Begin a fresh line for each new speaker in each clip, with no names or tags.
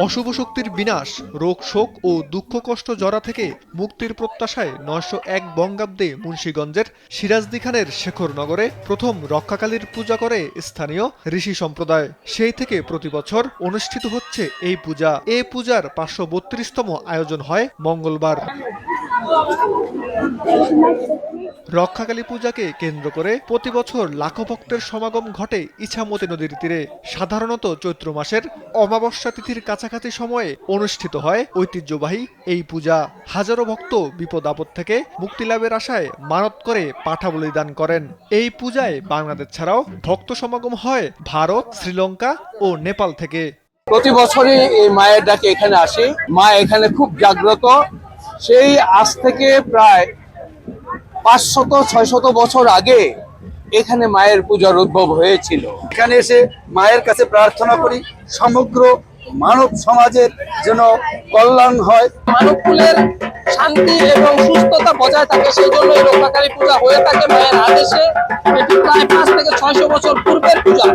অশুভ শক্তির বিনাশ, রোগ শোক ও দুঃখ কষ্ট জরা থেকে মুক্তির প্রত্যাশায় ৯০১ বঙ্গাব্দে মুন্সিগঞ্জের সিরাজদি খানের শেখরনগরে প্রথম রক্ষাকালীর পূজা করে স্থানীয় ঋষি সম্প্রদায়। সেই থেকে প্রতি বছর অনুষ্ঠিত হচ্ছে এই পূজা। এই পূজার ৫৩২তম আয়োজন হয় মঙ্গলবার। রক্ষাকালী পূজাকে কেন্দ্র করে প্রতি বছর লাখো ভক্তের সমাগম ঘটে ইছামতি নদীর তীরে। সাধারণত চৈত্র মাসের অমাবস্যা তিথির কাছাকাছি সময়ে অনুষ্ঠিত হয় ঐতিহ্যবাহী এই পূজা। হাজারো ভক্ত বিপদ আপদ থেকে মুক্তি লাভের আশায় মানত করে পাঠা বলিদান করেন। এই পূজায় বাংলাদেশ ছাড়াও ভক্ত সমাগম হয় ভারত, শ্রীলঙ্কা ও নেপাল থেকে।
প্রতি বছরই এই মায়ের ডাকে এখানে আসি। মা এখানে খুব জাগ্রত। সেই আজ থেকে প্রায় ৫০০-৬০০ বছর আগে এখানে মায়ের পূজার উদ্ভব হয়েছিল।
এখানে এসে মায়ের কাছে প্রার্থনা করি সমগ্র মানব সমাজের যেন কল্যাণ হয়,
মানব কুলের শান্তি এবং সুস্থতা বজায় থাকে, সেই জন্য এই রক্ষাকালী পূজা হয়ে থাকে মায়ের আদেশে। এটি প্রায় ৫ থেকে ৬০০ বছর পূর্বের পূজা।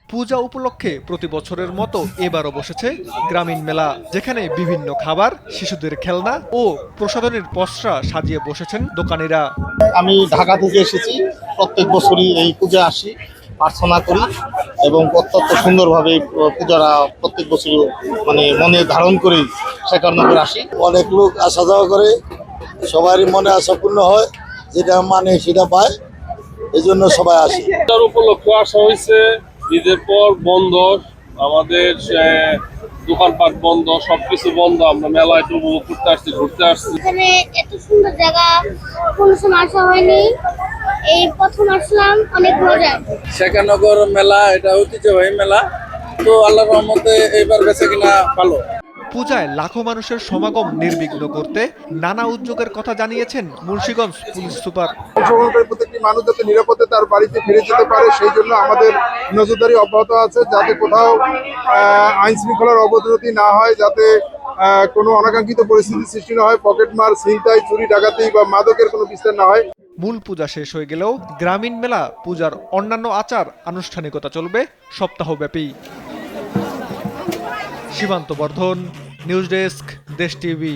পূজা উপলক্ষে প্রতি বছরের মতো এবারও বসেছে গ্রামীণ মেলা, যেখানে বিভিন্ন খাবার, শিশুদের খেলনা ও প্রসাধনীর পসরা সাজিয়ে বসেছেন দোকানিরা।
আমি ঢাকা থেকে এসেছি, প্রত্যেক বছরই এই পূজা আসি, প্রার্থনা করি এবং অত্যন্ত সুন্দরভাবে পূজারা প্রত্যেক বছরই মনে ধারণ করি শেখরনগর আসি।
অনেক লোক আসা যাওয়া করে, সবারই মনে আশা পূর্ণ হয়, যেটা মানে সেটা পায়, এই জন্য সবাই আসে।
তার উপলক্ষে আসা হয়েছে। ঈদের পর বন্ধ, আমাদের দোকানপাট বন্ধ, সবকিছু বন্ধ। আমরা মেলায় একটু উপভোগ করতে আসছি, ঘুরতে আসছি।
এখানে এত সুন্দর জায়গা কোনো সময় আসা হয়নি, এই প্রথম আসলাম, অনেক মজা।
শেখরনগর মেলা এটা ঐতিহ্যবাহী মেলা, তো আল্লাহর রহমতে এবার বেচা কিনা ভালো।
পূজায় লাখো মানুষের সমাগম নির্বিঘ্ন করতে নানা উদ্যোগের কথা জানিয়েছেন মুন্সিগঞ্জ পুলিশ সুপার।
অংশগ্রহণকারী প্রত্যেকটি মানুষ যাতে নিরাপদে তার বাড়িতে ফিরে যেতে পারে, সেই জন্য আমাদের নজরদারি অব্যাহত আছে, যাতে কোথাও আইন শৃঙ্খলার অবনতি না হয়, যাতে কোনো অনাকাঙ্ক্ষিত পরিস্থিতির সৃষ্টি না হয়, পকেটমার, ছিনতাই, চুরি, ডাকাতি বা মাদকের কোনো বিস্তার না হয়।
মূল পূজা শেষ হয়ে গেলেও গ্রামীণ মেলা পূজার অন্যান্য আচার আনুষ্ঠানিকতা চলবে সপ্তাহব্যাপী। সীমান্ত বর্ধন, নিউজ ডেস্ক, দেশ টিভি।